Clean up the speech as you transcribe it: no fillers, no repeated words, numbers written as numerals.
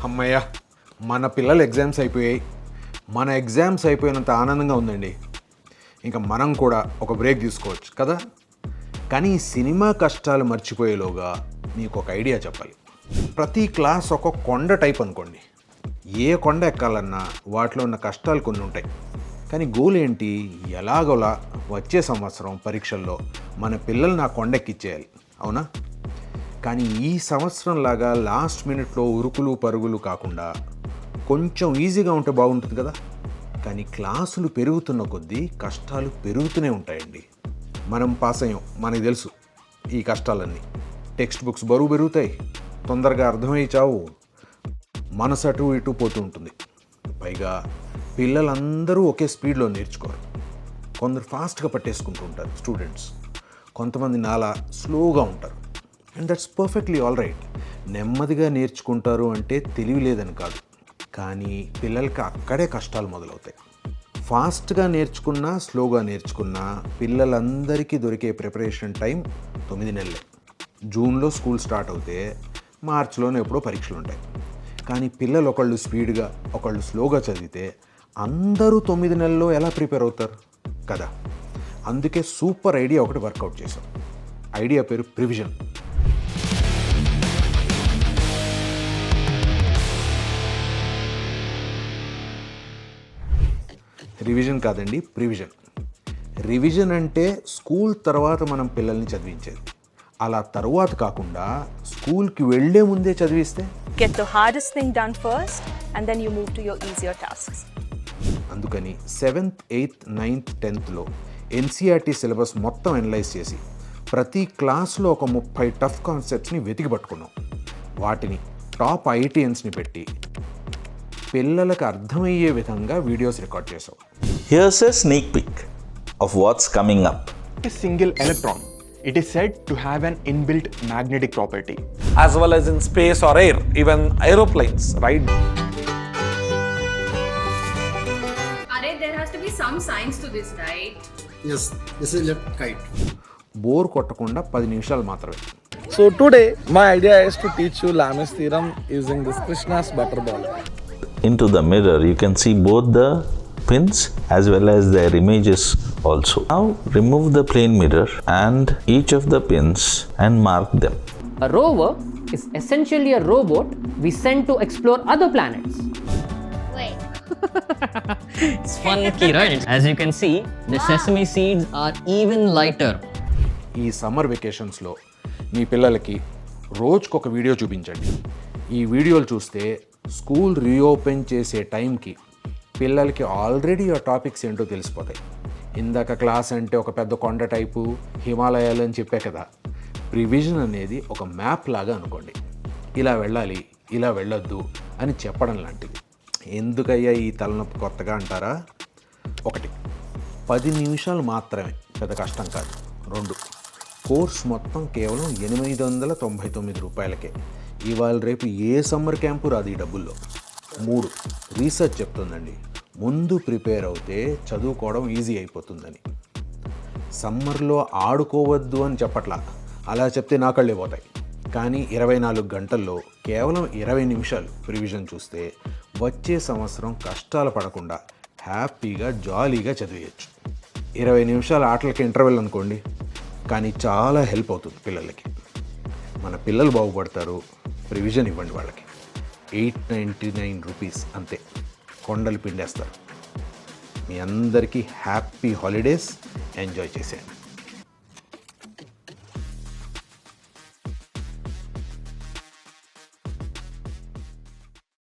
అమ్మయ్య, మన పిల్లల ఎగ్జామ్స్ అయిపోయాయి. మన ఎగ్జామ్స్ అయిపోయినంత ఆనందంగా ఉందండి. ఇంకా మనం కూడా ఒక బ్రేక్ తీసుకోవచ్చు కదా. కానీ ఈ సినిమా కష్టాలు మర్చిపోయేలోగా మీకు ఒక ఐడియా చెప్పాలి. ప్రతి క్లాస్ ఒక కొండ టైప్ అనుకోండి. ఏ కొండ ఎక్కాలన్నా వాటిలో ఉన్న కష్టాలు కొన్ని ఉంటాయి. కానీ గోల్ ఏంటి? ఎలాగోలా వచ్చే సంవత్సరం పరీక్షల్లో మన పిల్లల్ని ఆ కొండ ఎక్కిచ్చేయాలి, అవునా? కానీ ఈ సంవత్సరం లాగా లాస్ట్ మినిట్లో ఉరుకులు పరుగులు కాకుండా కొంచెం ఈజీగా ఉంటే బాగుంటుంది కదా. కానీ క్లాసులు పెరుగుతున్న కొద్దీ కష్టాలు పెరుగుతూనే ఉంటాయండి. మనం పాస్ అయ్యాం, మనకు తెలుసు ఈ కష్టాలన్నీ. టెక్స్ట్ బుక్స్ బరువు పెరుగుతాయి, తొందరగా అర్థమయ్యి చావు, మనసు అటు ఇటు పోతూ ఉంటుంది. పైగా పిల్లలందరూ ఒకే స్పీడ్లో నేర్చుకోరు. కొందరు ఫాస్ట్గా పట్టేసుకుంటూ ఉంటారు స్టూడెంట్స్, కొంతమంది నాలా స్లోగా ఉంటారు. And that's perfectly all right. నెమ్మదిగా నేర్చుకుంటారు అంటే తెలివి లేదని కాదు, కానీ పిల్లలకి అక్కడే కష్టాలు మొదలవుతాయి. ఫాస్ట్గా నేర్చుకున్నా స్లోగా నేర్చుకున్నా పిల్లలందరికీ దొరికే ప్రిపరేషన్ టైం 9 నెలలే. జూన్లో స్కూల్ స్టార్ట్ అవుతే మార్చిలోనే ఎప్పుడో పరీక్షలు ఉంటాయి. కానీ పిల్లలు ఒకళ్ళు స్పీడ్గా ఒకళ్ళు స్లోగా చదివితే అందరూ 9 నెలల్లో ఎలా ప్రిపేర్ అవుతారు కదా. అందుకే సూపర్ ఐడియా ఒకటి వర్కౌట్ చేశాం. ఐడియా పేరు ప్రివిజన్. రివిజన్ కాదండి, ప్రివిజన్. రివిజన్ అంటే స్కూల్ తర్వాత మనం పిల్లల్ని చదివించేది. అలా తరువాత కాకుండా స్కూల్కి వెళ్ళే ముందే చదివిస్తే get the hardest thing done first and then you move to your easier tasks. అందుకని 7th, 8th, 9th, 10thలో ఎన్సీఆర్టీ సిలబస్ మొత్తం అనలైజ్ చేసి ప్రతి క్లాస్లో ఒక 30 టఫ్ కాన్సెప్ట్స్ని వెతికి పట్టుకున్నాం. వాటిని టాప్ ఐటీఎన్స్ని పెట్టి పిల్లలకు అర్థమయ్యే విధంగా వీడియోస్ రికార్డ్ చేసాం. Here's a sneak peek of what's coming up. A single electron, it is said to have an inbuilt magnetic property. As well as in space or air, even aeroplanes, right? Are there has to be some science to this, right? Yes, this is a kite. Bore కొట్టకుండా 10 నిమిషాలు మాత్రమే. So today my idea is to teach you Lam's theorem using this Krishna's butterball. Into the mirror you can see both the pins as well as their images also. Now remove the plane mirror and each of the pins and mark them. A rover is essentially a robot we send to explore other planets. Wait. It's funky, right? As you can see, the sesame seeds are even lighter. ఈ summer వెకేషన్స్లో మీ పిల్లలకి రోజుకొక video చూపించండి. ఈ వీడియోలు చూస్తే school reopen చేసే టైంకి పిల్లలకి ఆల్రెడీ ఆ టాపిక్స్ ఏంటో తెలిసిపోతాయి. ఇందాక క్లాస్ అంటే ఒక పెద్ద కొండ టైపు హిమాలయాలు అని చెప్పే కదా. ప్రివిజన్ అనేది ఒక మ్యాప్ లాగా అనుకోండి. ఇలా వెళ్ళాలి, ఇలా వెళ్ళొద్దు అని చెప్పడం లాంటిది. ఎందుకయ్యా ఈ తలనొప్పి కొత్తగా అంటారా? 1, 10 నిమిషాలు మాత్రమే, పెద్ద కష్టం కాదు. 2, కోర్స్ మొత్తం కేవలం 899 రూపాయలకే. ఇవాళ రేపు ఏ సమ్మర్ క్యాంపు రాదు ఈ డబ్బుల్లో. 3, రీసెర్చ్ చెప్తుందండి, ముందు ప్రిపేర్ అవుతే చదువుకోవడం ఈజీ అయిపోతుందని. సమ్మర్లో ఆడుకోవద్దు అని చెప్పట్లా, అలా చెప్తే నా కళ్ళే పోతాయి. కానీ 24 గంటల్లో కేవలం 20 నిమిషాలు ప్రివిజన్ చూస్తే వచ్చే సంవత్సరం కష్టాలు పడకుండా హ్యాపీగా జాలీగా చదివేయచ్చు. 20 నిమిషాల ఆటలకి ఇంటర్వెల్ అనుకోండి, కానీ చాలా హెల్ప్ అవుతుంది పిల్లలకి. మన పిల్లలు బాగుపడతారు. ప్రివిజన్ ఇవ్వండి వాళ్ళకి. 899 రూపీస్ అంతే, కొండలు పిండేస్తారు. మీ అందరికీ హ్యాపీ హాలిడేస్, ఎంజాయ్ చేసేయండి.